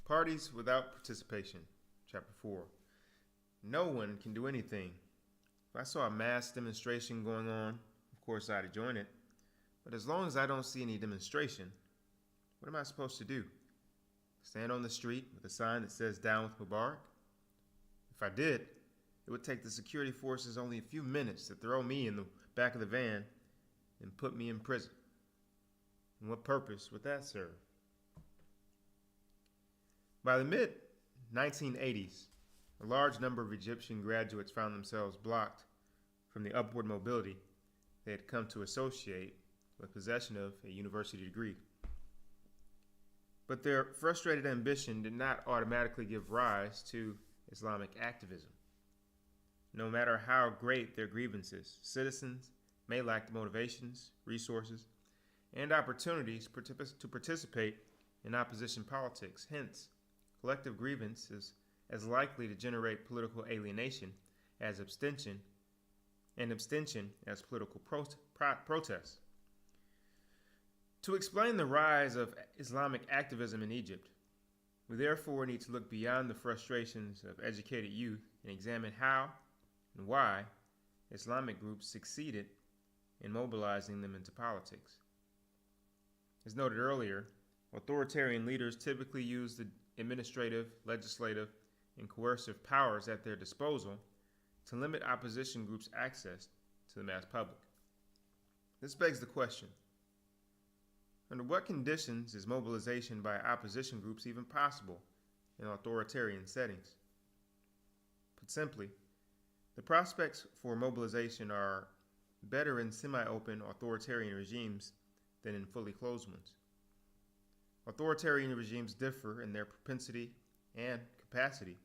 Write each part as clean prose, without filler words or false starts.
Parties without participation. Chapter 4. No one can do anything. If I saw a mass demonstration going on, of course I'd join it. But as long as I don't see any demonstration, what am I supposed to do? Stand on the street with a sign that says "Down with Mubarak"? If I did, it would take the security forces only a few minutes to throw me in the back of the van and put me in prison. And what purpose would that serve? By the mid-1980s, a large number of Egyptian graduates found themselves blocked from the upward mobility they had come to associate with possession of a university degree. But their frustrated ambition did not automatically give rise to Islamic activism. No matter how great their grievances, citizens may lack the motivations, resources, and opportunities to participate in opposition politics. Hence, collective grievance is as likely to generate political alienation as abstention, and abstention as political protest. To explain the rise of Islamic activism in Egypt, we therefore need to look beyond the frustrations of educated youth and examine how and why Islamic groups succeeded in mobilizing them into politics. As noted earlier, authoritarian leaders typically use the administrative, legislative, and coercive powers at their disposal to limit opposition groups' access to the mass public. This begs the question, under what conditions is mobilization by opposition groups even possible in authoritarian settings? Put simply, the prospects for mobilization are better in semi-open authoritarian regimes than in fully closed ones. Authoritarian regimes differ in their propensity and capacity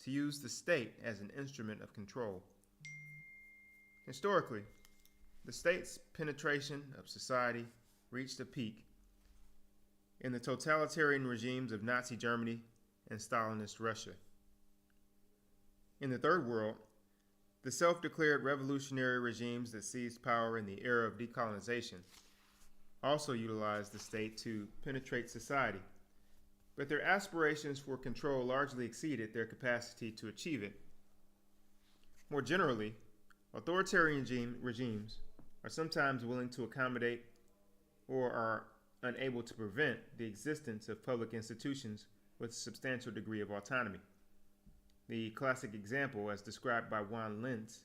to use the state as an instrument of control. Historically, the state's penetration of society reached a peak in the totalitarian regimes of Nazi Germany and Stalinist Russia. In the Third World, the self-declared revolutionary regimes that seized power in the era of decolonization also utilized the state to penetrate society, but their aspirations for control largely exceeded their capacity to achieve it. More generally, authoritarian regimes are sometimes willing to accommodate or are unable to prevent the existence of public institutions with a substantial degree of autonomy. The classic example, as described by Juan Lentz,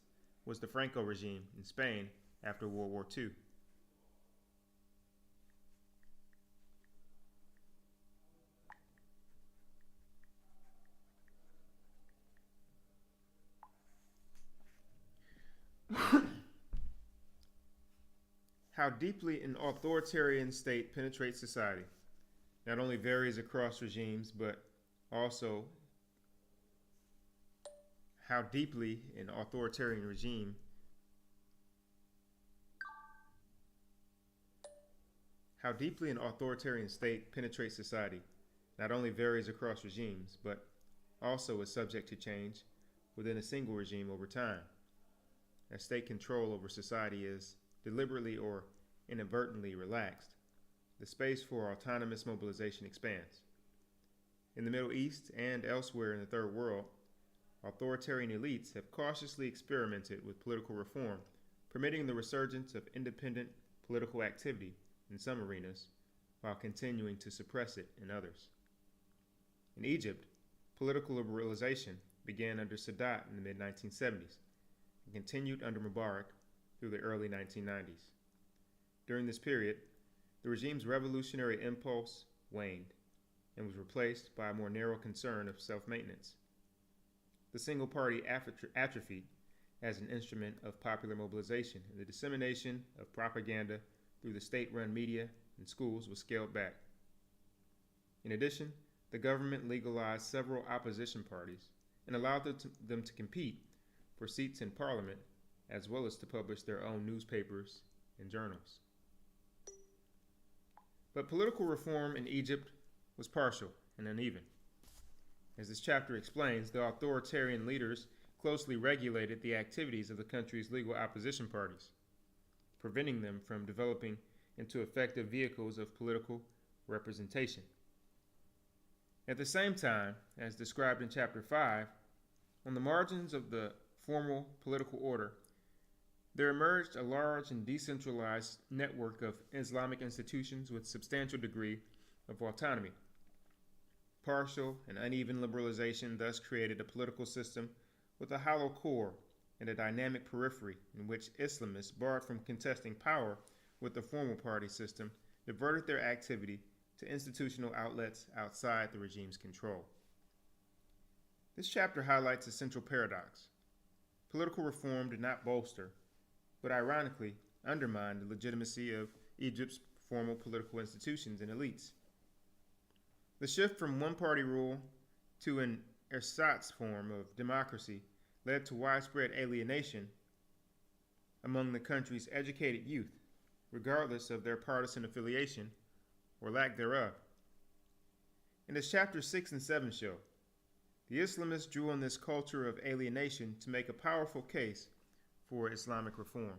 was the Franco regime in Spain after World War II. How deeply an authoritarian state penetrates society not only varies across regimes, but also how deeply an authoritarian state penetrates society not only varies across regimes, but also is subject to change within a single regime over time, as state control over society is deliberately or inadvertently relaxed. The space for autonomous mobilization expands. In the Middle East and elsewhere in the Third World, authoritarian elites have cautiously experimented with political reform, permitting the resurgence of independent political activity in some arenas while continuing to suppress it in others. In Egypt, political liberalization began under Sadat in the mid-1970s and continued under Mubarak through the early 1990s. During this period, the regime's revolutionary impulse waned and was replaced by a more narrow concern of self-maintenance. The single party atrophied as an instrument of popular mobilization, and the dissemination of propaganda through the state-run media and schools was scaled back. In addition, the government legalized several opposition parties and allowed them to compete for seats in parliament, as well as to publish their own newspapers and journals. But political reform in Egypt was partial and uneven. As this chapter explains, the authoritarian leaders closely regulated the activities of the country's legal opposition parties, preventing them from developing into effective vehicles of political representation. At the same time, as described in Chapter 5, on the margins of the formal political order, there emerged a large and decentralized network of Islamic institutions with substantial degree of autonomy. Partial and uneven liberalization thus created a political system with a hollow core and a dynamic periphery in which Islamists, barred from contesting power with the formal party system, diverted their activity to institutional outlets outside the regime's control. This chapter highlights a central paradox. Political reform did not bolster, but ironically undermined the legitimacy of Egypt's formal political institutions and elites. The shift from one-party rule to an ersatz form of democracy led to widespread alienation among the country's educated youth, regardless of their partisan affiliation or lack thereof. And as chapters 6 and 7 show, the Islamists drew on this culture of alienation to make a powerful case for Islamic reform.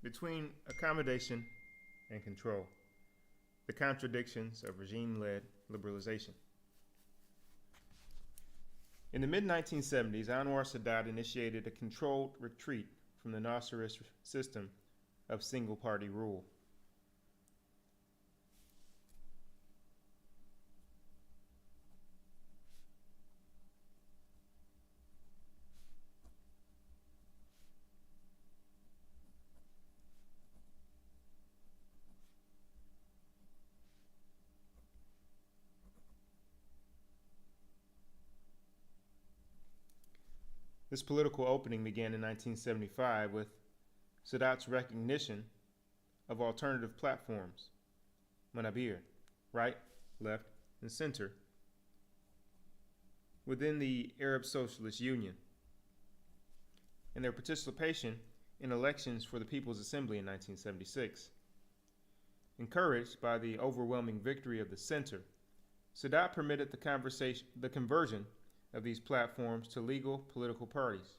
Between accommodation and control, the contradictions of regime-led liberalization. In the mid-1970s, Anwar Sadat initiated a controlled retreat from the Nasserist system of single-party rule. This political opening began in 1975 with Sadat's recognition of alternative platforms, manabir, right, left, and center, within the Arab Socialist Union, and their participation in elections for the People's Assembly in 1976. Encouraged by the overwhelming victory of the center, Sadat permitted the conversion of these platforms to legal political parties.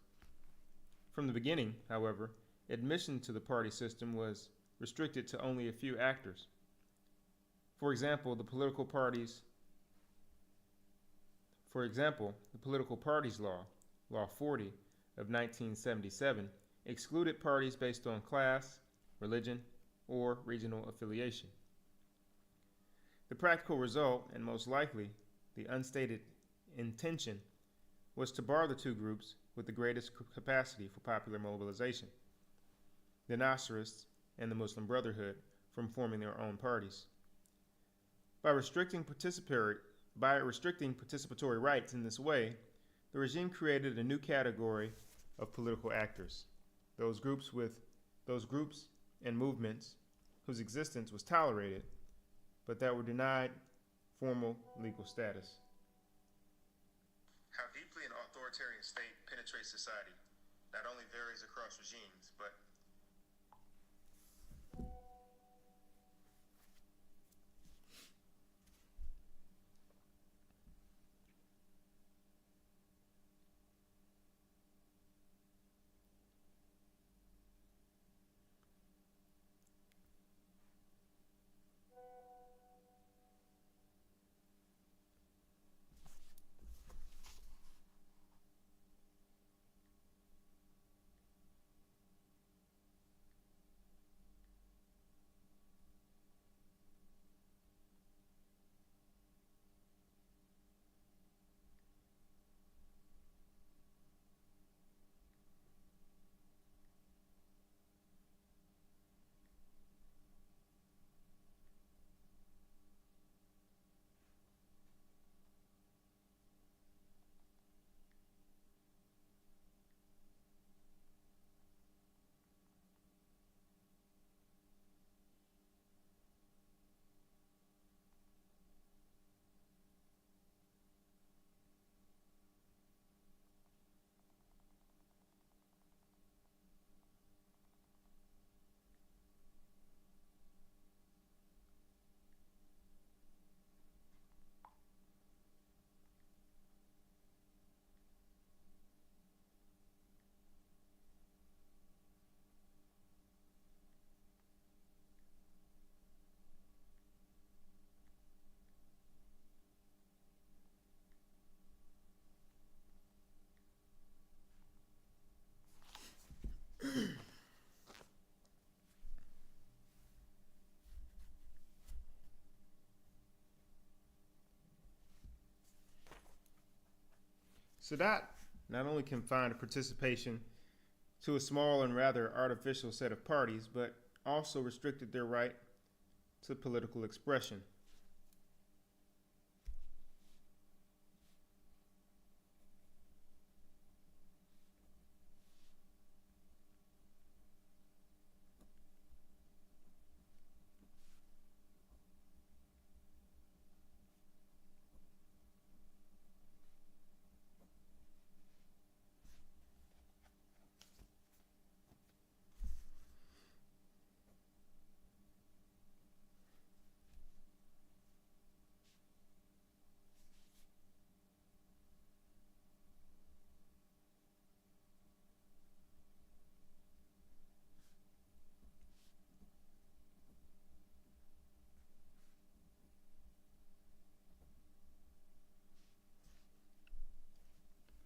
From the beginning, however, admission to the party system was restricted to only a few actors. For example, the political parties law, Law 40 of 1977, excluded parties based on class, religion, or regional affiliation. The practical result, and most likely the unstated intention, was to bar the two groups with the greatest capacity for popular mobilization, the Nasserists and the Muslim Brotherhood, from forming their own parties. By restricting participatory rights in this way, the regime created a new category of political actors, those groups and movements whose existence was tolerated, but that were denied formal legal status. How deeply an authoritarian state penetrates society not only varies across regimes, but Sadat not only confined participation to a small and rather artificial set of parties, but also restricted their right to political expression.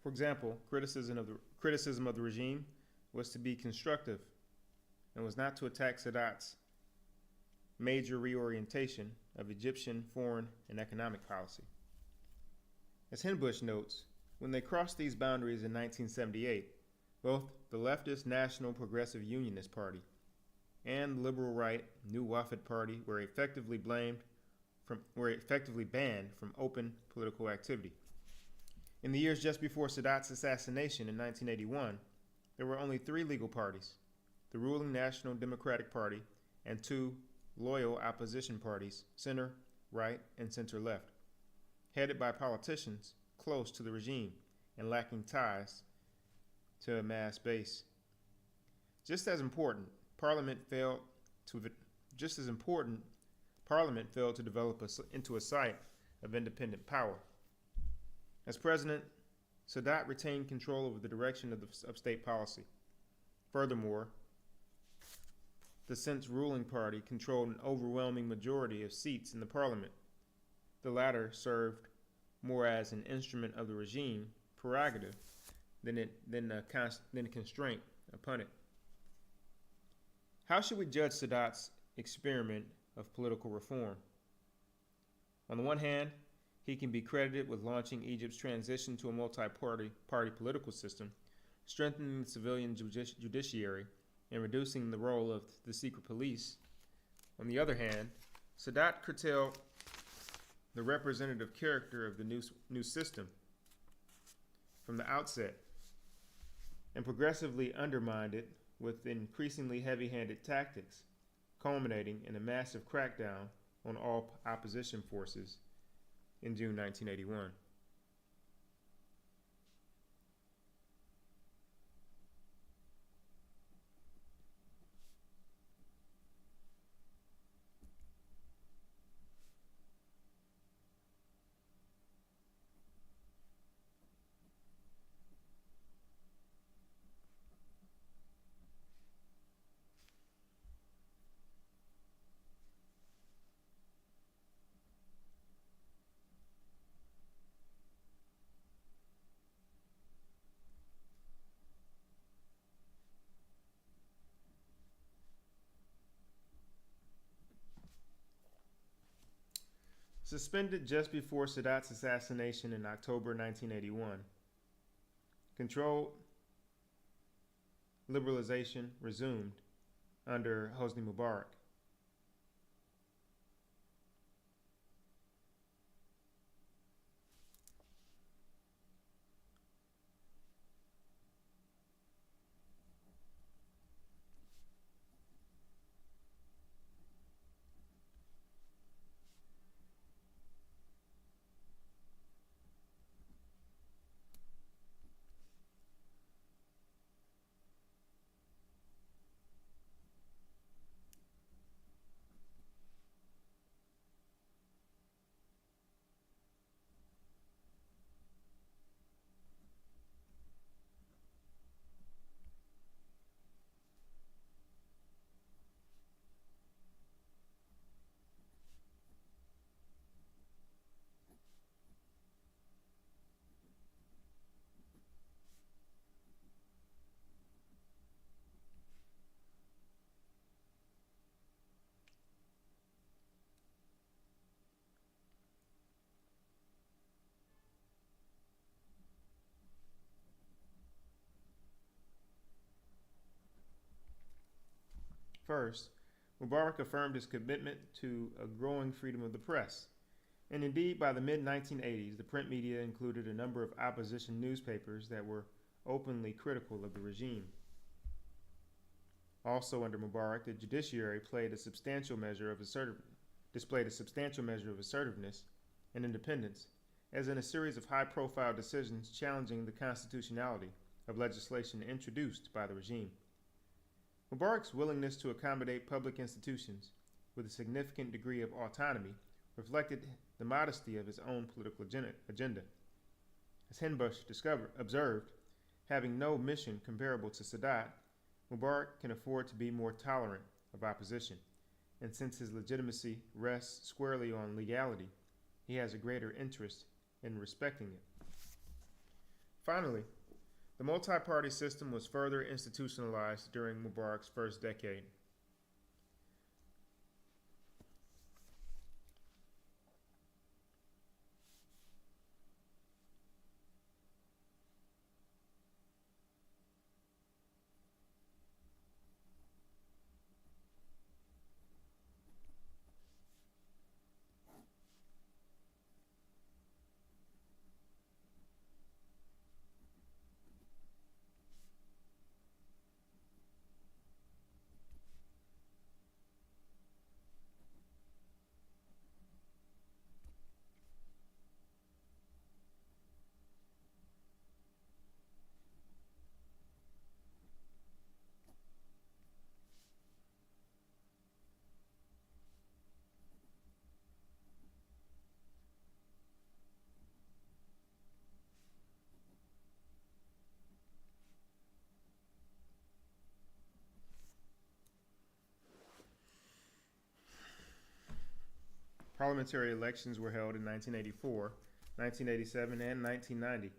For example, criticism of the regime was to be constructive and was not to attack Sadat's major reorientation of Egyptian foreign and economic policy. As Hinbush notes, when they crossed these boundaries in 1978, both the leftist National Progressive Unionist Party and the liberal right New Wafd Party were effectively banned from open political activity. In the years just before Sadat's assassination in 1981, there were only 3 legal parties: the ruling National Democratic Party and 2 loyal opposition parties, center, right, and center left, headed by politicians close to the regime and lacking ties to a mass base. Just as important, Parliament failed to develop into a site of independent power. As president, Sadat retained control over the direction of state policy. Furthermore, the since ruling party controlled an overwhelming majority of seats in the parliament. The latter served more as an instrument of the regime prerogative than a constraint upon it. How should we judge Sadat's experiment of political reform? On the one hand, he can be credited with launching Egypt's transition to a multi-party political system, strengthening the civilian judiciary, and reducing the role of the secret police. On the other hand, Sadat curtailed the representative character of the new system from the outset and progressively undermined it with increasingly heavy-handed tactics, culminating in a massive crackdown on all opposition forces in June 1981. Suspended just before Sadat's assassination in October 1981, controlled liberalization resumed under Hosni Mubarak. I, Mubarak affirmed his commitment to a growing freedom of the press. And indeed, by the mid-1980s, the print media included a number of opposition newspapers that were openly critical of the regime. Also under Mubarak, the judiciary displayed a substantial measure of assertiveness and independence, as in a series of high-profile decisions challenging the constitutionality of legislation introduced by the regime. Mubarak's willingness to accommodate public institutions with a significant degree of autonomy reflected the modesty of his own political agenda. As Hinbush observed, having no mission comparable to Sadat, Mubarak can afford to be more tolerant of opposition, and since his legitimacy rests squarely on legality, he has a greater interest in respecting it. Finally, the multi-party system was further institutionalized during Mubarak's first decade. Parliamentary elections were held in 1984, 1987, and 1990,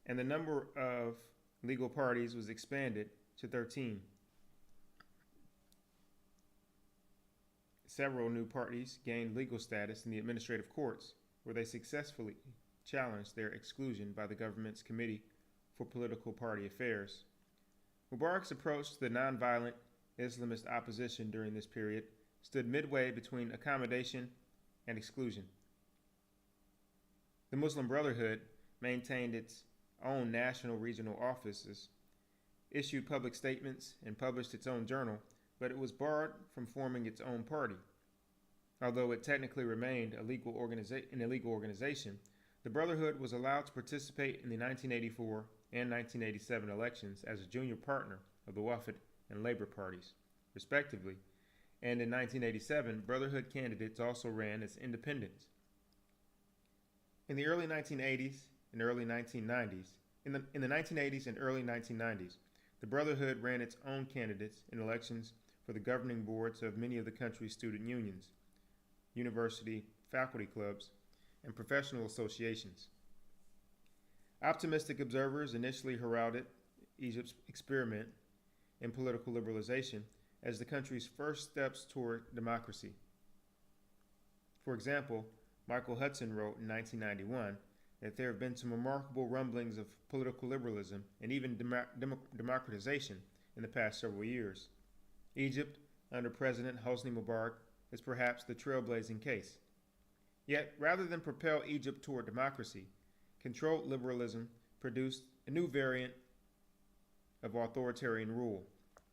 and the number of legal parties was expanded to 13. Several new parties gained legal status in the administrative courts, where they successfully challenged their exclusion by the government's Committee for Political Party Affairs. Mubarak's approach to the nonviolent Islamist opposition during this period stood midway between accommodation and exclusion. The Muslim Brotherhood maintained its own national regional offices, issued public statements, and published its own journal, but it was barred from forming its own party. Although it technically remained an illegal organization, the Brotherhood was allowed to participate in the 1984 and 1987 elections as a junior partner of the Wafd and Labour parties, respectively, and in 1987, Brotherhood candidates also ran as independents. In the early 1980s and early 1990s, in the 1980s and early 1990s, the Brotherhood ran its own candidates in elections for the governing boards of many of the country's student unions, university faculty clubs, and professional associations. Optimistic observers initially heralded Egypt's experiment in political liberalization as the country's first steps toward democracy. For example, Michael Hudson wrote in 1991 that there have been some remarkable rumblings of political liberalism and even democratization in the past several years. Egypt, under President Hosni Mubarak, is perhaps the trailblazing case. Yet, rather than propel Egypt toward democracy, controlled liberalism produced a new variant of authoritarian rule,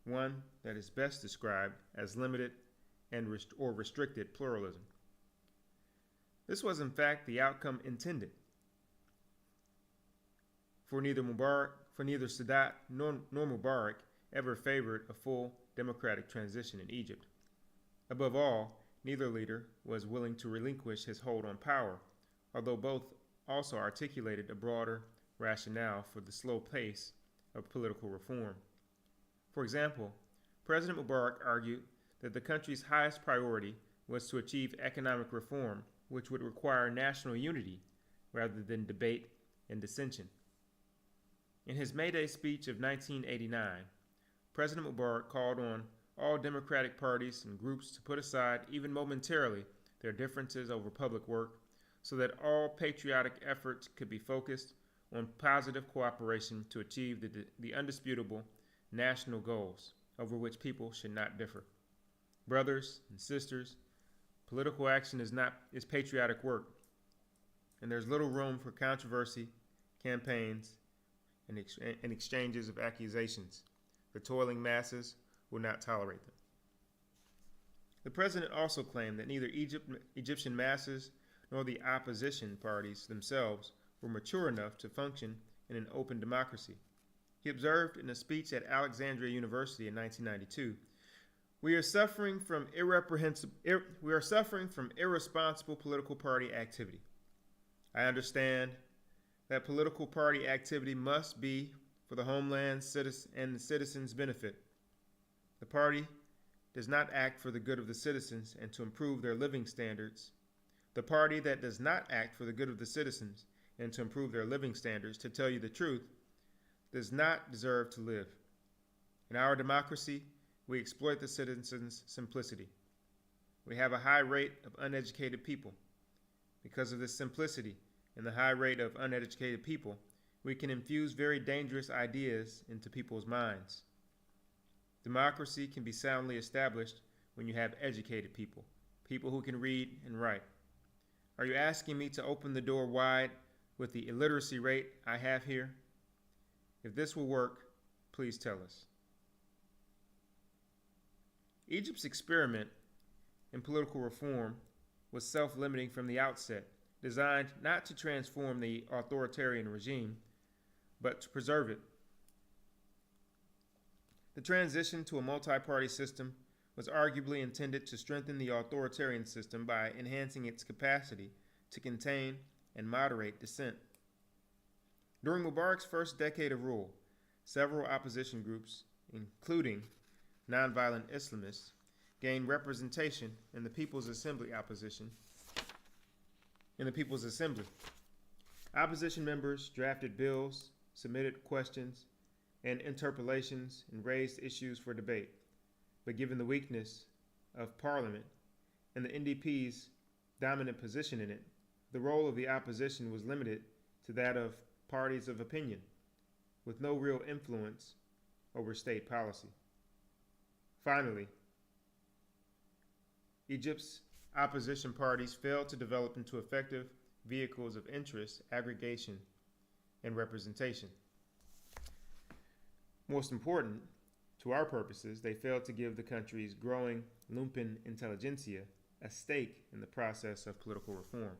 one that is best described as limited and restricted pluralism. This was in fact the outcome intended. For neither Sadat nor Mubarak ever favored a full democratic transition in Egypt. Above all, neither leader was willing to relinquish his hold on power, although both also articulated a broader rationale for the slow pace of political reform. For example, President Mubarak argued that the country's highest priority was to achieve economic reform, which would require national unity rather than debate and dissension. In his May Day speech of 1989, President Mubarak called on all democratic parties and groups to put aside, even momentarily, their differences over public work so that all patriotic efforts could be focused on positive cooperation to achieve the undisputable national goals over which people should not differ. Brothers and sisters, political action is patriotic work, and there's little room for controversy, campaigns, and exchanges of accusations. The toiling masses will not tolerate them. The president also claimed that neither Egyptian masses nor the opposition parties themselves were mature enough to function in an open democracy. He observed in a speech at Alexandria University in 1992, we are suffering from irresponsible political party activity. I understand that political party activity must be for the homeland and the citizens' benefit. The party does not act for the good of the citizens and to improve their living standards. The party that does not act for the good of the citizens and to improve their living standards, to tell you the truth, does not deserve to live. In our democracy, we exploit the citizens' simplicity. We have a high rate of uneducated people. Because of this simplicity and the high rate of uneducated people, we can infuse very dangerous ideas into people's minds. Democracy can be soundly established when you have educated people, people who can read and write. Are you asking me to open the door wide with the illiteracy rate I have here? If this will work, please tell us. Egypt's experiment in political reform was self-limiting from the outset, designed not to transform the authoritarian regime, but to preserve it. The transition to a multi-party system was arguably intended to strengthen the authoritarian system by enhancing its capacity to contain and moderate dissent. During Mubarak's first decade of rule, several opposition groups, including nonviolent Islamists, gained representation in the People's Assembly Opposition members drafted bills, submitted questions and interpellations, and raised issues for debate. But given the weakness of Parliament and the NDP's dominant position in it, the role of the opposition was limited to that of parties of opinion, with no real influence over state policy. Finally, Egypt's opposition parties failed to develop into effective vehicles of interest, aggregation, and representation. Most important, to our purposes, they failed to give the country's growing lumpen intelligentsia a stake in the process of political reform.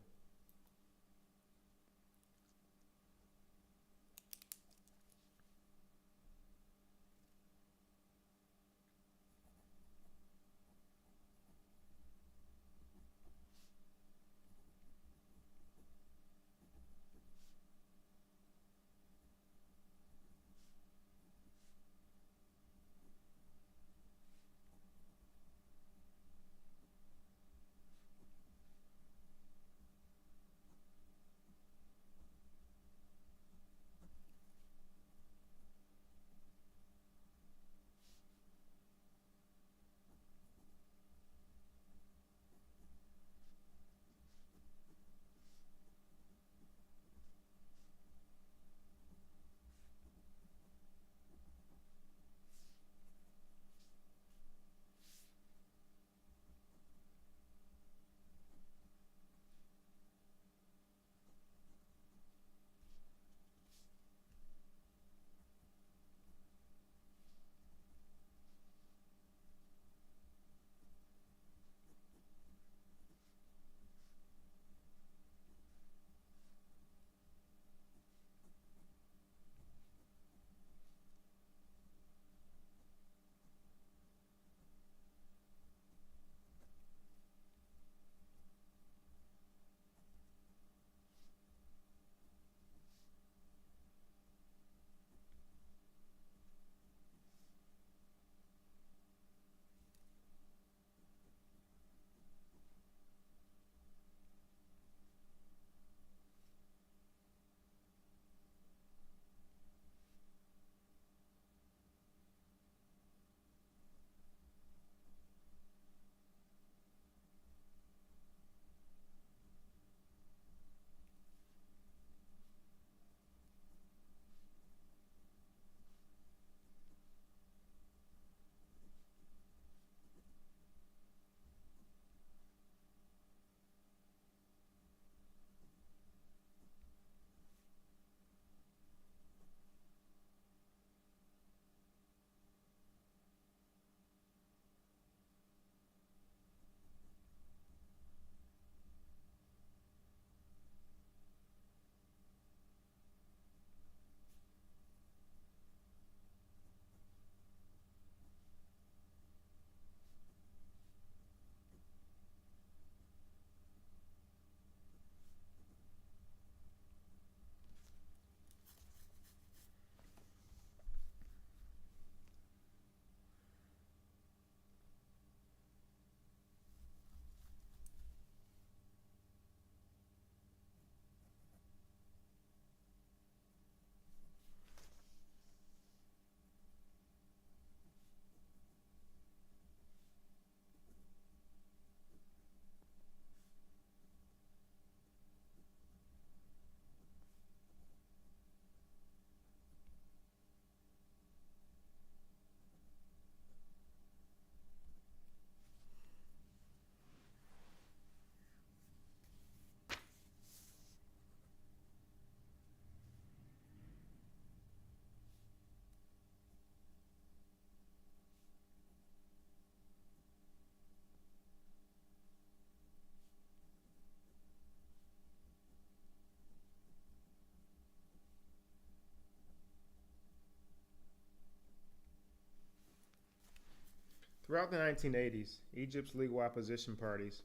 Throughout the 1980s, Egypt's legal opposition parties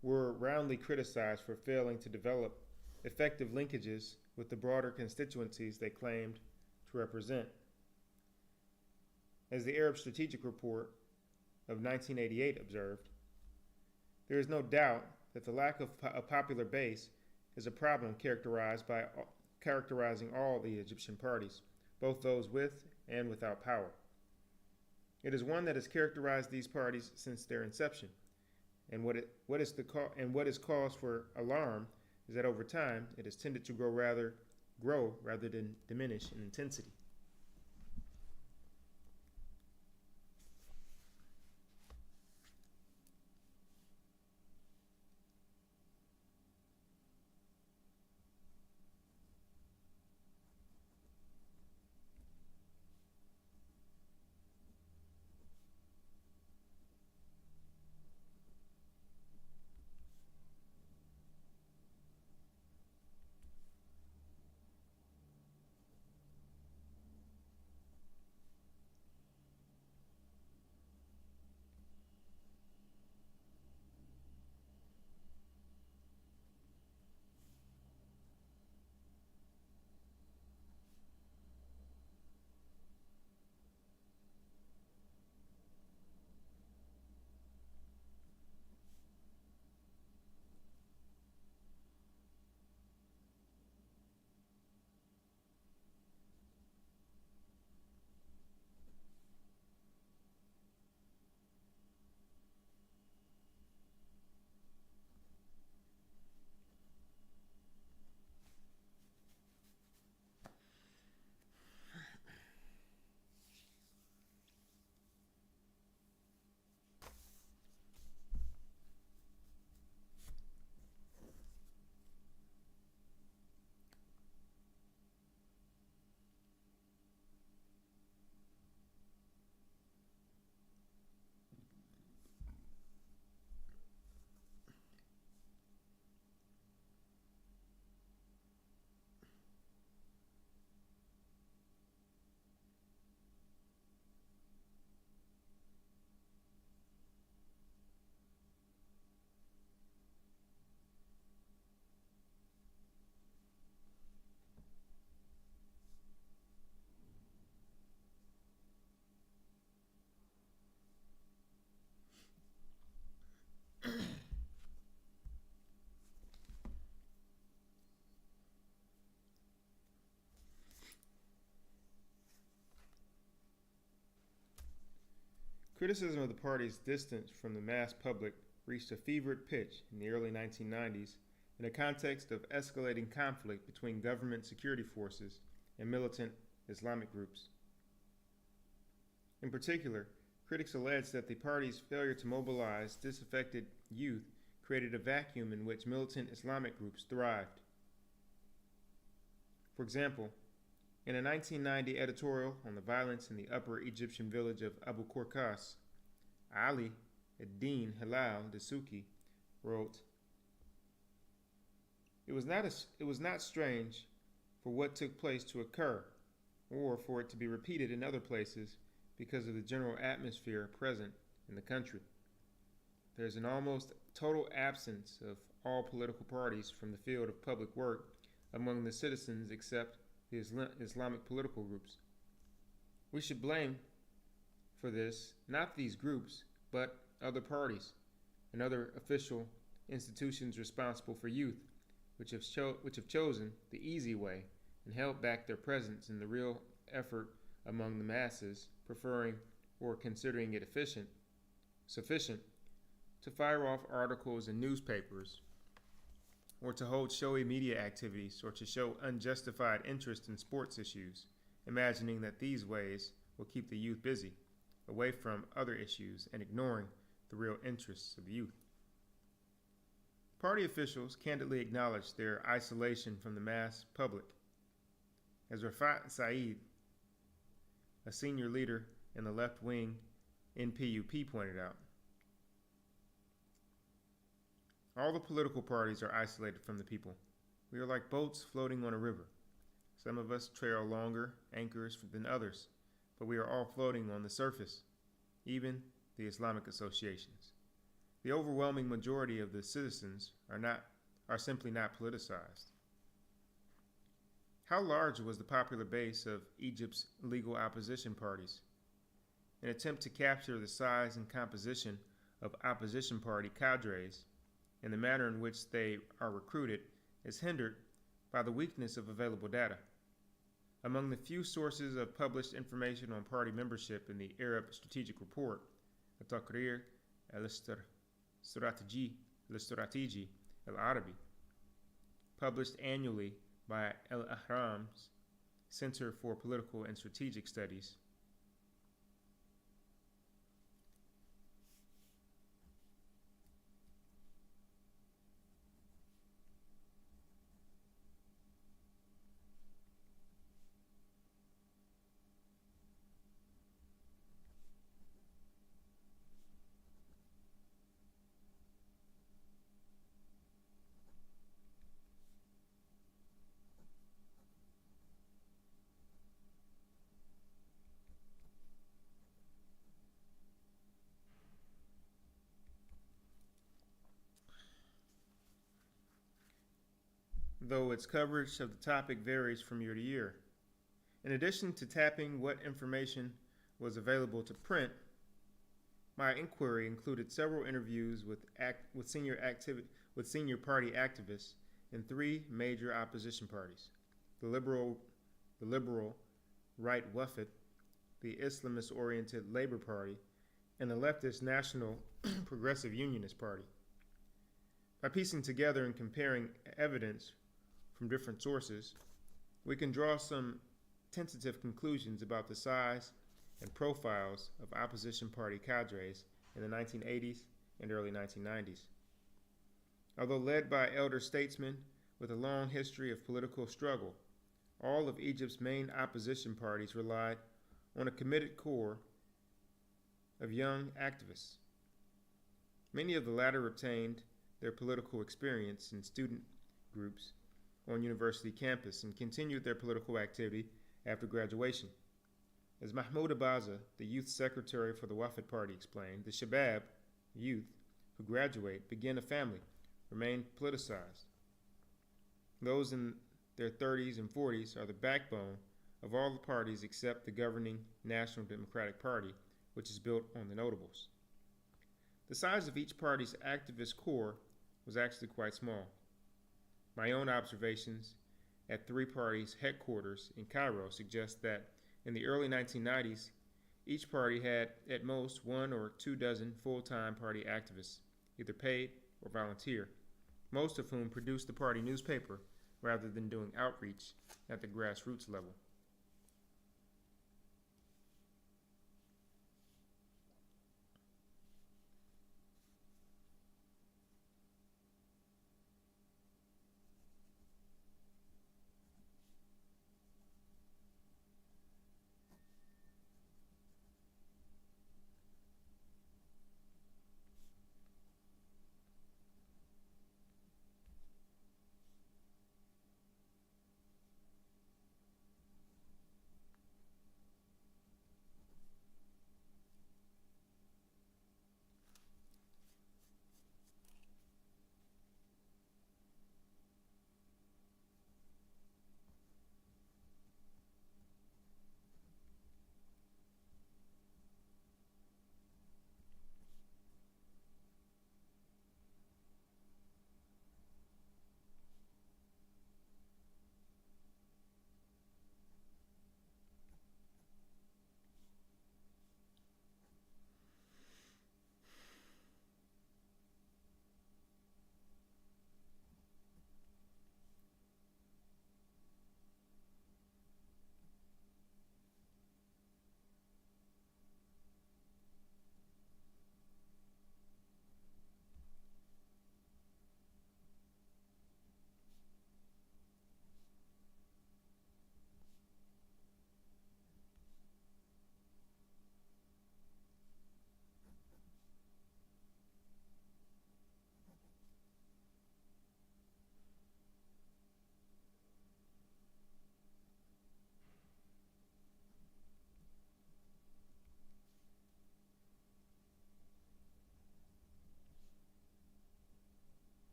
were roundly criticized for failing to develop effective linkages with the broader constituencies they claimed to represent. As the Arab Strategic Report of 1988 observed, there is no doubt that the lack of a popular base is a problem characterizing all the Egyptian parties, both those with and without power. It is one that has characterized these parties since their inception, and what is cause for alarm is that over time it has tended to grow rather than diminish in intensity. Criticism of the party's distance from the mass public reached a fevered pitch in the early 1990s in a context of escalating conflict between government security forces and militant Islamic groups. In particular, critics alleged that the party's failure to mobilize disaffected youth created a vacuum in which militant Islamic groups thrived. For example, in a 1990 editorial on the violence in the upper Egyptian village of Abu Korkas, Ali ad-Din Hilal Dasuki wrote, It was not strange for what took place to occur, or for it to be repeated in other places because of the general atmosphere present in the country. There is an almost total absence of all political parties from the field of public work among the citizens except the Islamic political groups. We should blame for this not these groups, but other parties and other official institutions responsible for youth, which have chosen the easy way and held back their presence in the real effort among the masses, preferring or considering it sufficient to fire off articles in newspapers, or to hold showy media activities, or to show unjustified interest in sports issues, imagining that these ways will keep the youth busy, away from other issues and ignoring the real interests of the youth. Party officials candidly acknowledged their isolation from the mass public. As Rafat Saeed, a senior leader in the left-wing NPUP, pointed out, all the political parties are isolated from the people. We are like boats floating on a river. Some of us trail longer anchors than others, but we are all floating on the surface. Even the Islamic associations. The overwhelming majority of the citizens are simply not politicized. How large was the popular base of Egypt's legal opposition parties? An attempt to capture the size and composition of opposition party cadres and the manner in which they are recruited is hindered by the weakness of available data. Among the few sources of published information on party membership in the Arab Strategic Report, التقرير الاستراتيجي العربي, published annually by Al-Ahram's Center for Political and Strategic Studies, though its coverage of the topic varies from year to year. In addition to tapping what information was available to print, my inquiry included several interviews with senior party activists in three major opposition parties: the liberal right Wafd, the Islamist-oriented Labor Party, and the leftist National Progressive Unionist Party. By piecing together and comparing evidence from different sources, we can draw some tentative conclusions about the size and profiles of opposition party cadres in the 1980s and early 1990s. Although led by elder statesmen with a long history of political struggle, all of Egypt's main opposition parties relied on a committed core of young activists. Many of the latter obtained their political experience in student groups on university campus and continued their political activity after graduation. As Mahmoud Abaza, the youth secretary for the Wafd Party, explained, the Shabab, youth, who graduate, begin a family, remain politicized. Those in their 30s and 40s are the backbone of all the parties except the governing National Democratic Party, which is built on the notables. The size of each party's activist core was actually quite small. My own observations at three parties' headquarters in Cairo suggest that in the early 1990s, each party had at most 1 or 2 dozen full-time party activists, either paid or volunteer, most of whom produced the party newspaper rather than doing outreach at the grassroots level.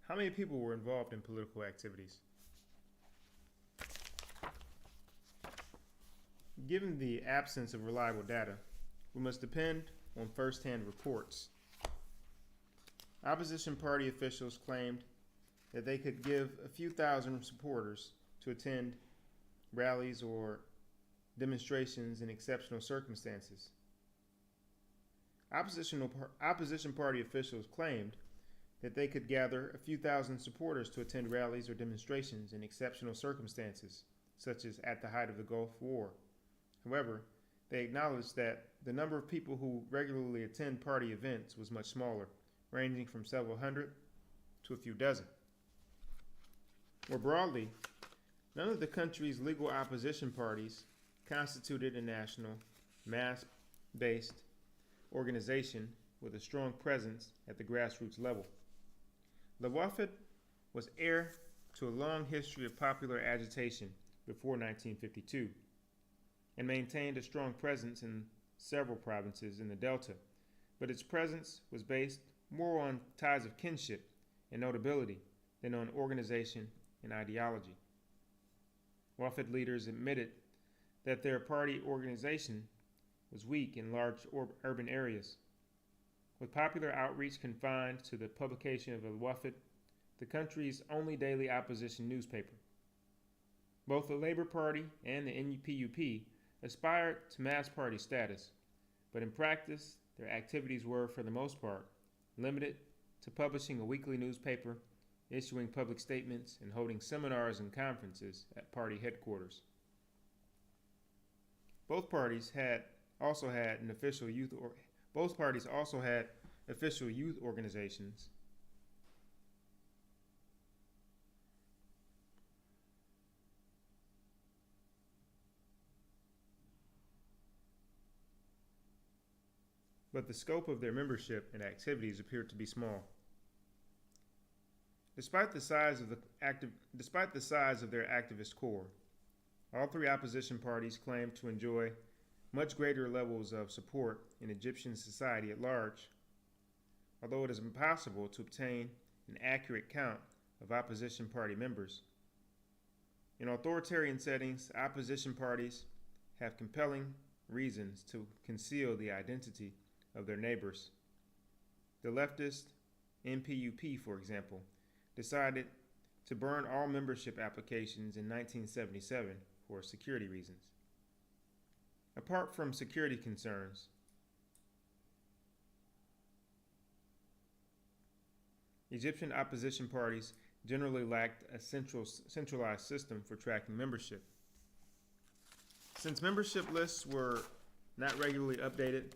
How many people were involved in political activities? Given the absence of reliable data, we must depend on first-hand reports. Opposition party officials claimed that they could give a few thousand supporters to attend rallies or demonstrations in exceptional circumstances. Opposition party officials claimed that they could gather a few thousand supporters to attend rallies or demonstrations in exceptional circumstances, such as at the height of the Gulf War. However, they acknowledged that the number of people who regularly attend party events was much smaller, ranging from several hundred to a few dozen. More broadly, none of the country's legal opposition parties constituted a national, mass-based organization with a strong presence at the grassroots level. Le Wafd was heir to a long history of popular agitation before 1952 and maintained a strong presence in several provinces in the Delta, but its presence was based more on ties of kinship and notability than on organization and ideology. Wafd leaders admitted that their party organization was weak in large urban areas. With popular outreach confined to the publication of the Wafd, the country's only daily opposition newspaper. Both the Labour Party and the NPUP aspired to mass party status, but in practice, their activities were, for the most part, limited to publishing a weekly newspaper, issuing public statements, and holding seminars and conferences at party headquarters. Both parties also had official youth organizations. But the scope of their membership and activities appeared to be small. Despite the size of their activist core, all three opposition parties claimed to enjoy much greater levels of support in Egyptian society at large, although it is impossible to obtain an accurate count of opposition party members. In authoritarian settings, opposition parties have compelling reasons to conceal the identity of their neighbors. The leftist NPUP, for example, decided to burn all membership applications in 1977 for security reasons. Apart from security concerns, Egyptian opposition parties generally lacked a centralized system for tracking membership. Since membership lists were not regularly updated,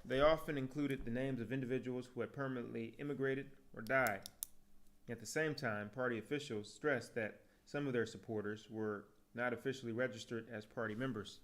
they often included the names of individuals who had permanently immigrated or died. At the same time, party officials stressed that some of their supporters were not officially registered as party members.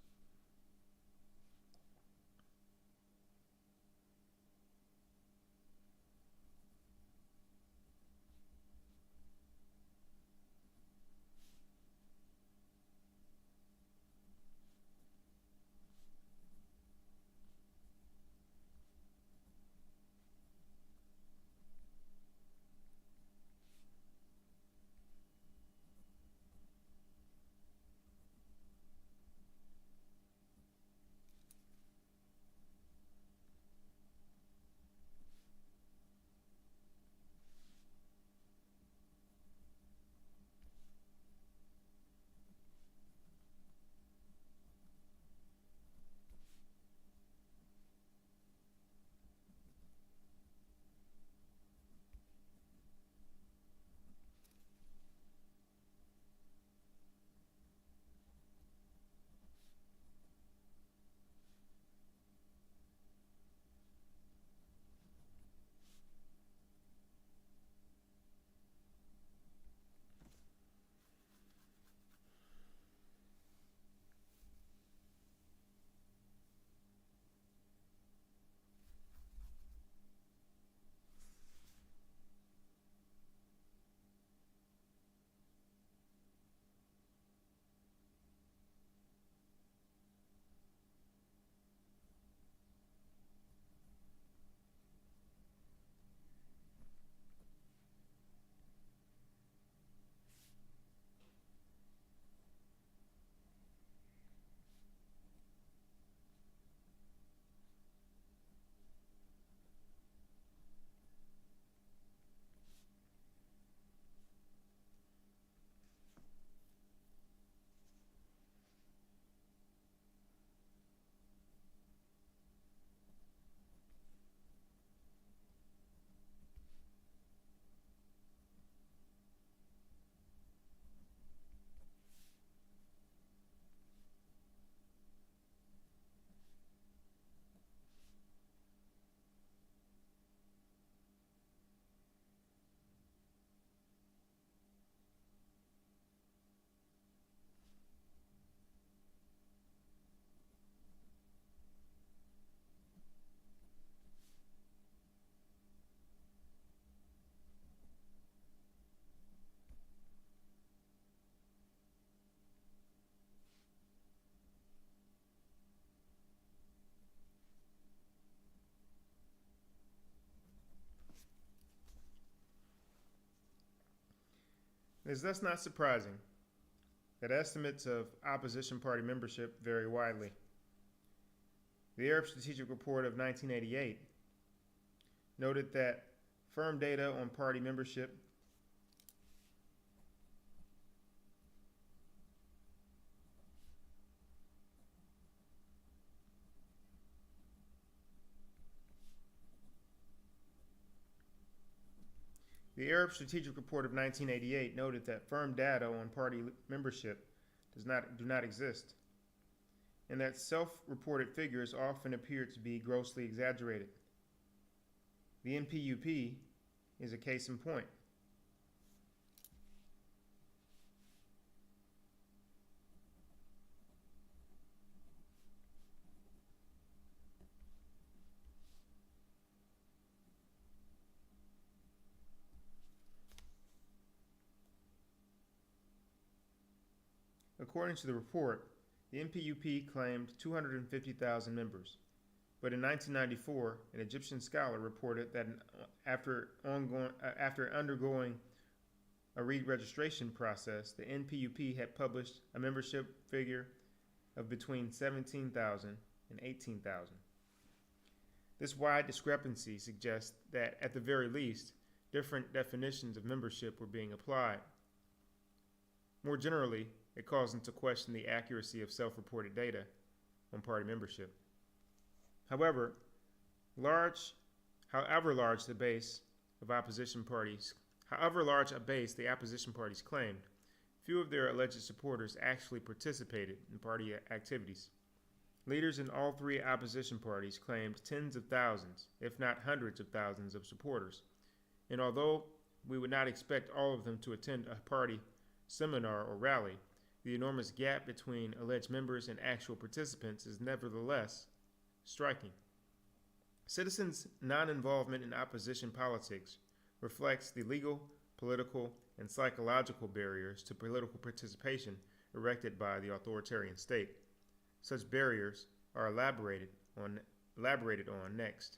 It is thus not surprising that estimates of opposition party membership vary widely. The Arab Strategic Report of 1988 noted that firm data on party membership The Arab Strategic Report of 1988 noted that firm data on party membership do not exist, and that self-reported figures often appear to be grossly exaggerated. The NPUP is a case in point. According to the report, the NPUP claimed 250,000 members, but in 1994, an Egyptian scholar reported that after undergoing a re-registration process, the NPUP had published a membership figure of between 17,000 and 18,000. This wide discrepancy suggests that, at the very least, different definitions of membership were being applied. More generally, it calls into question the accuracy of self-reported data on party membership. However large a base the opposition parties claimed, few of their alleged supporters actually participated in party activities. Leaders in all three opposition parties claimed tens of thousands, if not hundreds of thousands of supporters. And although we would not expect all of them to attend a party seminar or rally, the enormous gap between alleged members and actual participants is nevertheless striking. Citizens' non-involvement in opposition politics reflects the legal, political, and psychological barriers to political participation erected by the authoritarian state. Such barriers are elaborated on next.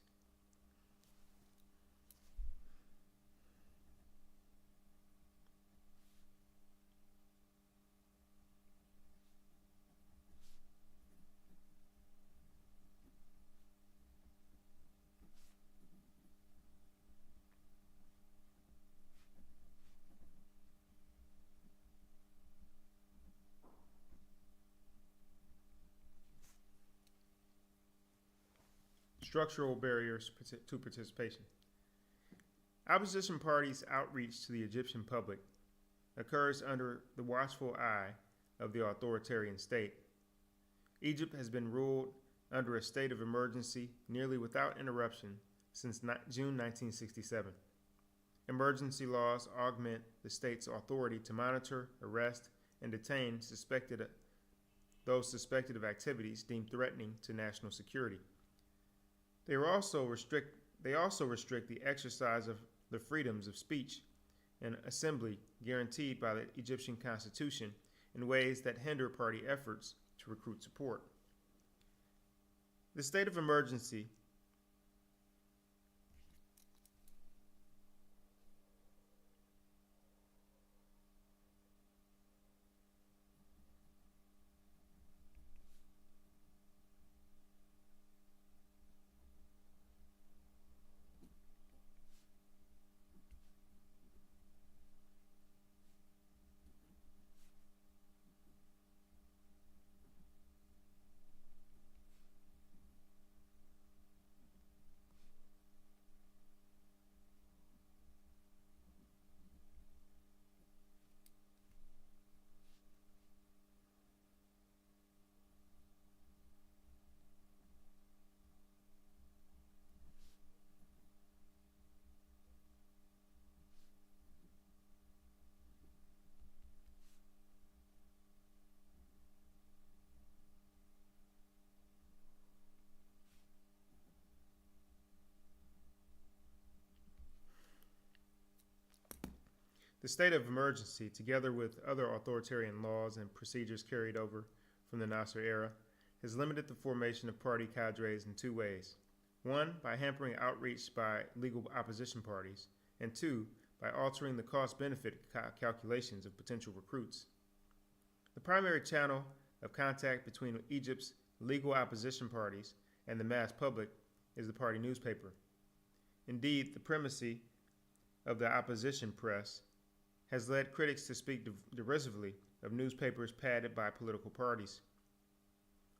Structural barriers to participation. Opposition parties' outreach to the Egyptian public occurs under the watchful eye of the authoritarian state. Egypt has been ruled under a state of emergency nearly without interruption since June 1967. Emergency laws augment the state's authority to monitor, arrest, and detain those suspected of activities deemed threatening to national security. They also restrict the exercise of the freedoms of speech and assembly guaranteed by the Egyptian Constitution in ways that hinder party efforts to recruit support. The state of emergency The state of emergency, together with other authoritarian laws and procedures carried over from the Nasser era, has limited the formation of party cadres in two ways. One, by hampering outreach by legal opposition parties, and two, by altering the cost-benefit calculations of potential recruits. The primary channel of contact between Egypt's legal opposition parties and the mass public is the party newspaper. Indeed, the primacy of the opposition press has led critics to speak derisively of newspapers padded by political parties.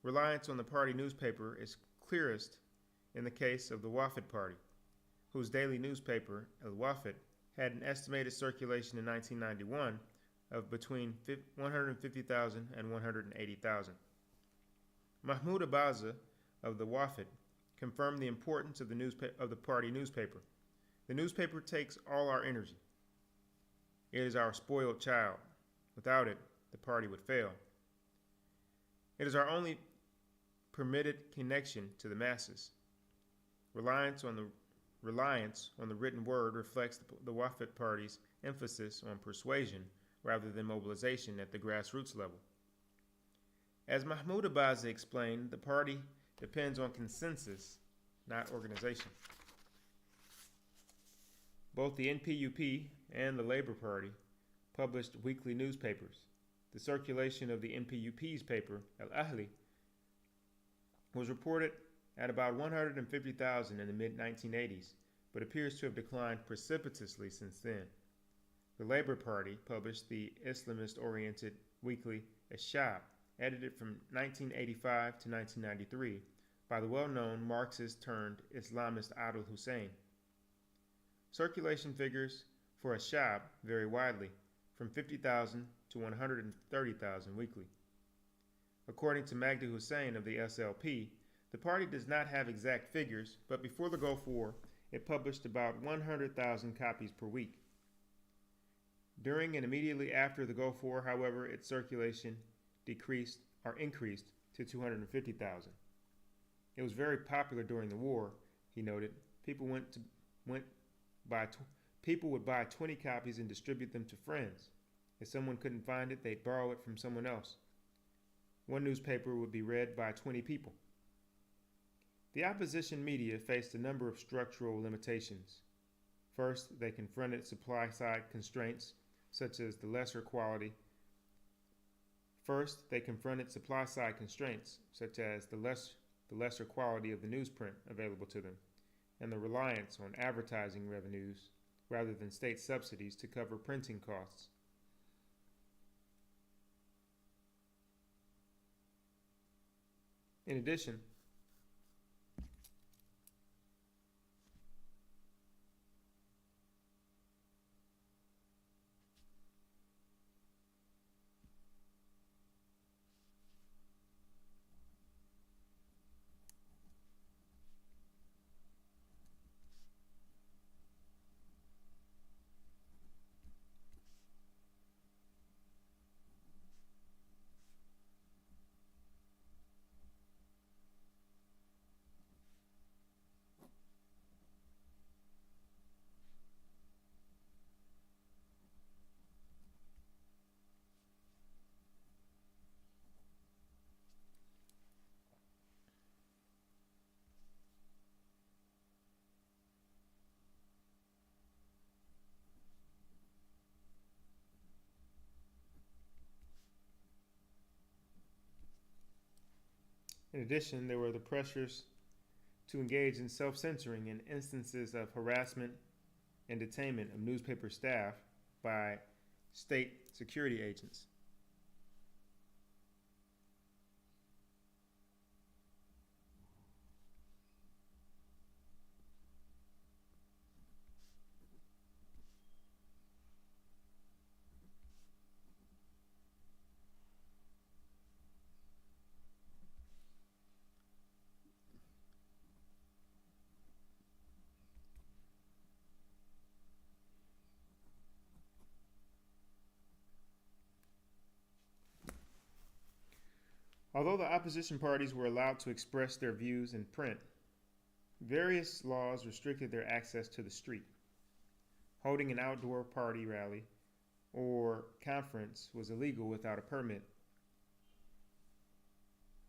Reliance on the party newspaper is clearest in the case of the Wafd Party, whose daily newspaper, El Wafd, had an estimated circulation in 1991 of between 150,000 and 180,000. Mahmoud Abaza of the Wafd confirmed the importance of the party newspaper. The newspaper takes all our energy. It is our spoiled child. Without it, the party would fail. It is our only permitted connection to the masses. Reliance on the written word reflects the Wafd Party's emphasis on persuasion rather than mobilization at the grassroots level. As Mahmoud Abaza explained, the party depends on consensus, not organization. Both the NPUP and the Labour Party published weekly newspapers. The circulation of the NPUP's paper, Al Ahli, was reported at about 150,000 in the mid-1980s, but appears to have declined precipitously since then. The Labour Party published the Islamist-oriented weekly Ashab, edited from 1985 to 1993 by the well-known Marxist-turned-Islamist Adil Hussein. Circulation figures for Ashab vary widely, from 50,000 to 130,000 weekly. According to Magda Hussein of the SLP, the party does not have exact figures, but before the Gulf War, it published about 100,000 copies per week. During and immediately after the Gulf War, however, its circulation increased to 250,000. It was very popular during the war, he noted. People would buy 20 copies and distribute them to friends. If someone couldn't find it, they'd borrow it from someone else. One newspaper would be read by 20 people. The opposition media faced a number of structural limitations. First, they confronted supply-side constraints, such as the lesser quality of the newsprint available to them, and the reliance on advertising revenues rather than state subsidies to cover printing costs. In addition, there were the pressures to engage in self-censoring and instances of harassment and detainment of newspaper staff by state security agents. Although the opposition parties were allowed to express their views in print, various laws restricted their access to the street. Holding an outdoor party rally or conference was illegal without a permit.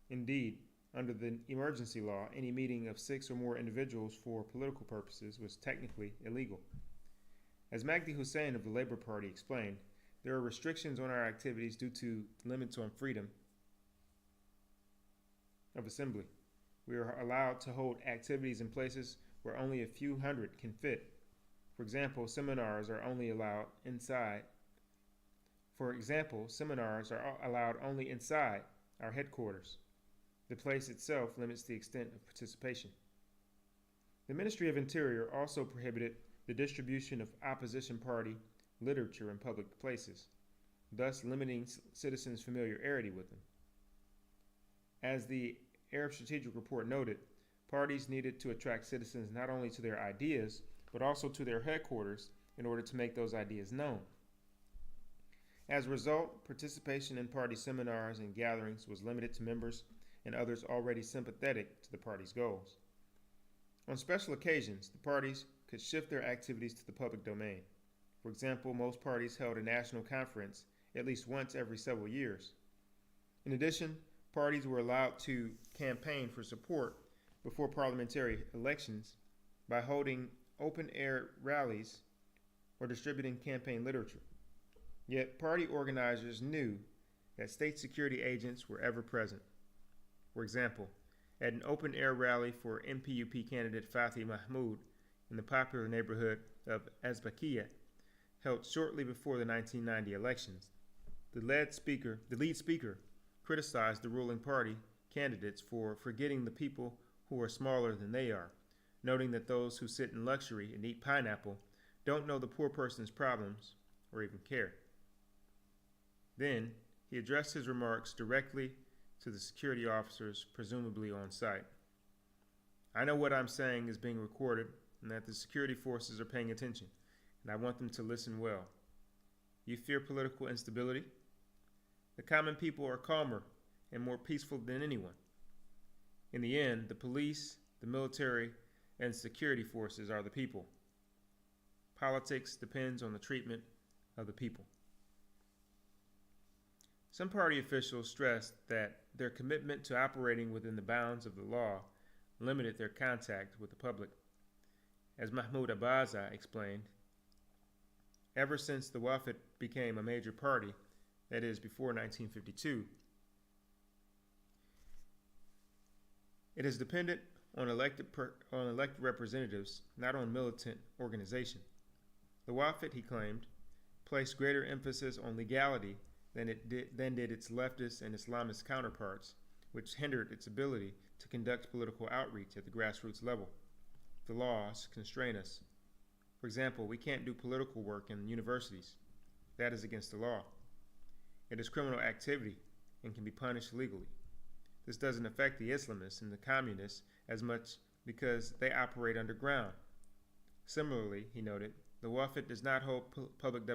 Indeed, under the emergency law, any meeting of 6 or more individuals for political purposes was technically illegal. As Magdi Hussein of the Labor Party explained, there are restrictions on our activities due to limits on freedom of assembly. We are allowed to hold activities in places where only a few hundred can fit. For example, seminars are only allowed only inside our headquarters. The place itself limits the extent of participation. The Ministry of Interior also prohibited the distribution of opposition party literature in public places, thus limiting citizens' familiarity with them. As the Arab Strategic Report noted, parties needed to attract citizens not only to their ideas, but also to their headquarters in order to make those ideas known. As a result, participation in party seminars and gatherings was limited to members and others already sympathetic to the party's goals. On special occasions, the parties could shift their activities to the public domain. For example, most parties held a national conference at least once every several years. In addition, parties were allowed to campaign for support before parliamentary elections by holding open-air rallies or distributing campaign literature. Yet, party organizers knew that state security agents were ever present. For example, at an open-air rally for MPUP candidate Fathi Mahmoud in the popular neighborhood of Azbakiya, held shortly before the 1990 elections, the lead speaker criticized the ruling party candidates for forgetting the people who are smaller than they are, noting that those who sit in luxury and eat pineapple don't know the poor person's problems or even care. Then, he addressed his remarks directly to the security officers presumably on site. I know what I'm saying is being recorded and that the security forces are paying attention, and I want them to listen well. You fear political instability? The common people are calmer and more peaceful than anyone. In the end, the police, the military, and security forces are the people. Politics depends on the treatment of the people. Some party officials stressed that their commitment to operating within the bounds of the law limited their contact with the public. As Mahmoud Abaza explained, ever since the Wafd became a major party, that is, before 1952, it is dependent on elected representatives, not on militant organization. The Wafd, he claimed, placed greater emphasis on legality than did its leftist and Islamist counterparts, which hindered its ability to conduct political outreach at the grassroots level. The laws constrain us. For example, we can't do political work in universities. That is against the law. It is criminal activity and can be punished legally. This doesn't affect the Islamists and the communists as much because they operate underground. Similarly, he noted, the Wafd does not hold public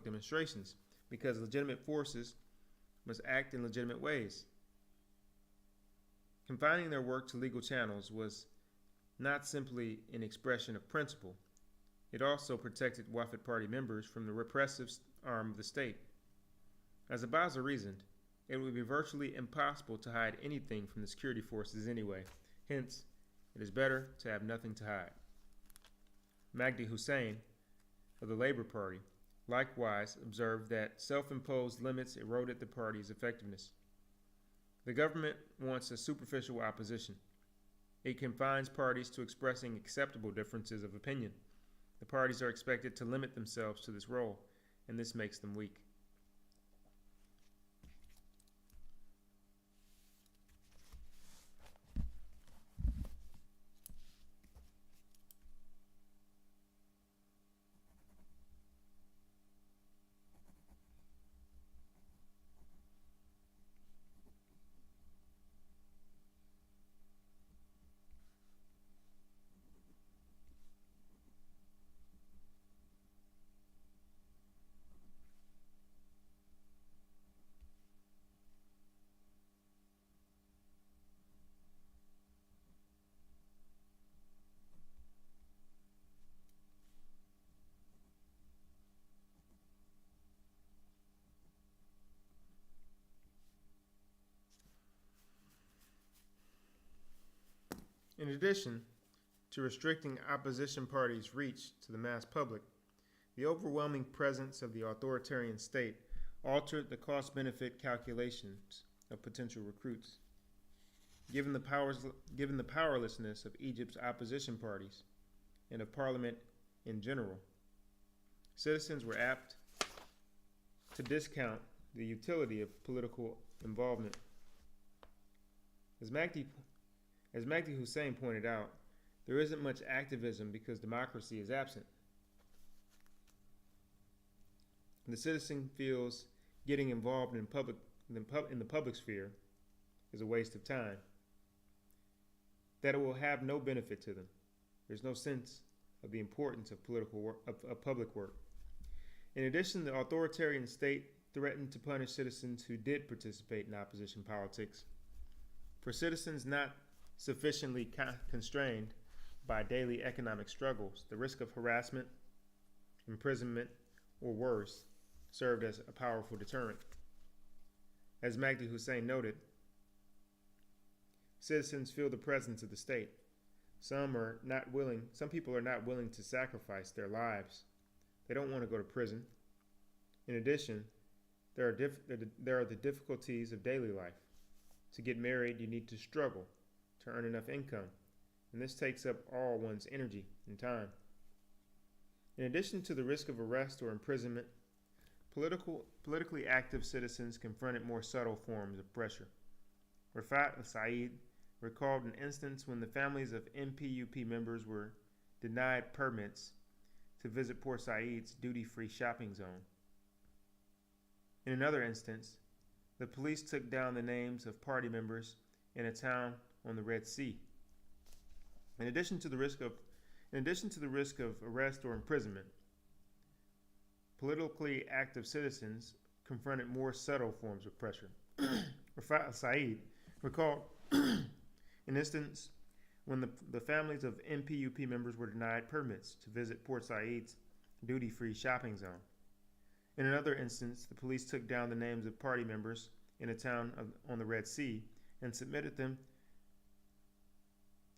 demonstrations because legitimate forces must act in legitimate ways. Confining their work to legal channels was not simply an expression of principle. It also protected Wafd party members from the repressive arm of the state. As Abaza reasoned, it would be virtually impossible to hide anything from the security forces anyway. Hence, it is better to have nothing to hide. Magdi Hussein of the Labor Party likewise observed that self-imposed limits eroded the party's effectiveness. The government wants a superficial opposition. It confines parties to expressing acceptable differences of opinion. The parties are expected to limit themselves to this role, and this makes them weak. In addition, to restricting opposition parties' reach to the mass public, the overwhelming presence of the authoritarian state altered the cost-benefit calculations of potential recruits. Given the powerlessness of Egypt's opposition parties and of Parliament in general, citizens were apt to discount the utility of political involvement. As Magdi Hussein pointed out, there isn't much activism because democracy is absent. The citizen feels getting involved in the public sphere is a waste of time, that it will have no benefit to them. There's no sense of the importance of public work. In addition, the authoritarian state threatened to punish citizens who did participate in opposition politics. For citizens not sufficiently constrained by daily economic struggles, the risk of harassment, imprisonment, or worse served as a powerful deterrent. As Magdi Hussein noted, citizens feel the presence of the state. Some people are not willing to sacrifice their lives. They don't want to go to prison. In addition, there are the difficulties of daily life. To get married, you need to struggle to earn enough income, and this takes up all one's energy and time. In addition to the risk of arrest or imprisonment, politically active citizens confronted more subtle forms of pressure. Rafat al-Said recalled an instance when the families of MPUP members were denied permits to visit Port Said's duty-free shopping zone. In another instance, the police took down the names of party members in a town on the Red Sea. In addition to the risk of arrest or imprisonment, politically active citizens confronted more subtle forms of pressure. Rafat al-Said recalled an instance when the families of MPUP members were denied permits to visit Port Said's duty-free shopping zone. In another instance, the police took down the names of party members in a town on the Red Sea and submitted them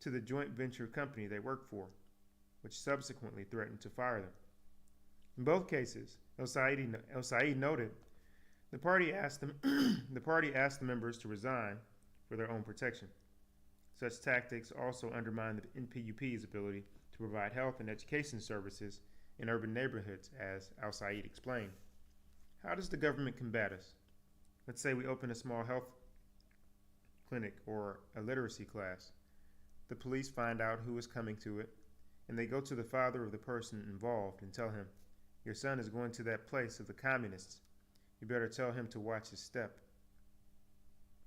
to the joint venture company they worked for, which subsequently threatened to fire them. In both cases, El-Said noted, the party asked the members to resign for their own protection. Such tactics also undermine the NPUP's ability to provide health and education services in urban neighborhoods, as Al-Said explained. How does the government combat us? Let's say we open a small health clinic or a literacy class. The police find out who is coming to it, and they go to the father of the person involved and tell him, your son is going to that place of the communists. You better tell him to watch his step.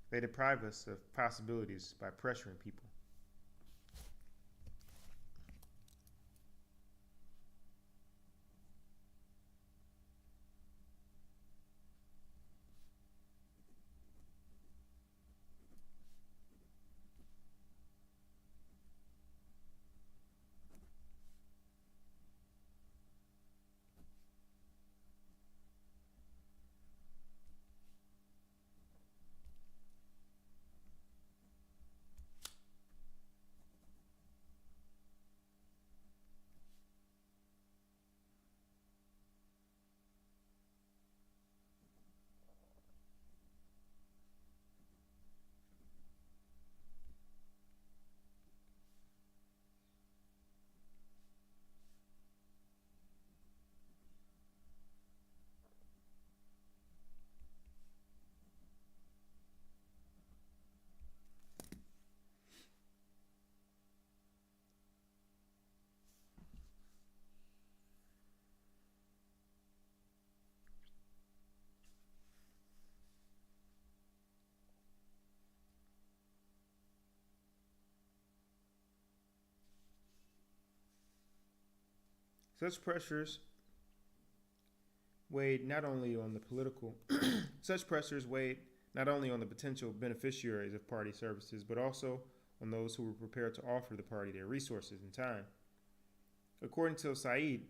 They deprive us of possibilities by pressuring people. Such pressures weighed not only on the potential beneficiaries of party services, but also on those who were prepared to offer the party their resources and time. According to Said,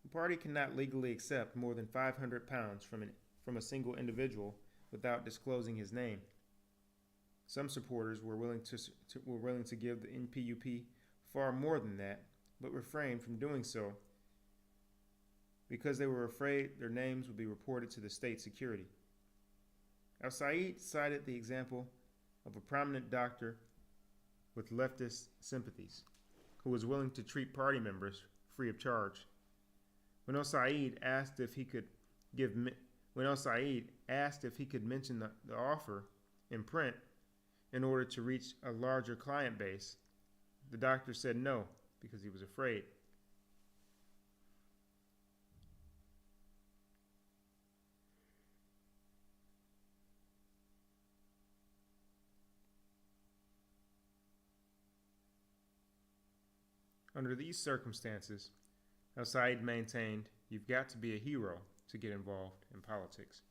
the party cannot legally accept more than 500 pounds from a single individual without disclosing his name. Some supporters were willing to give the NPUP far more than that, but refrained from doing so because they were afraid their names would be reported to the state security. Al-Said cited the example of a prominent doctor with leftist sympathies who was willing to treat party members free of charge. When Al-Said asked if he could mention the offer in print in order to reach a larger client base, the doctor said no because he was afraid. Under these circumstances, Al-Said maintained you've got to be a hero to get involved in politics.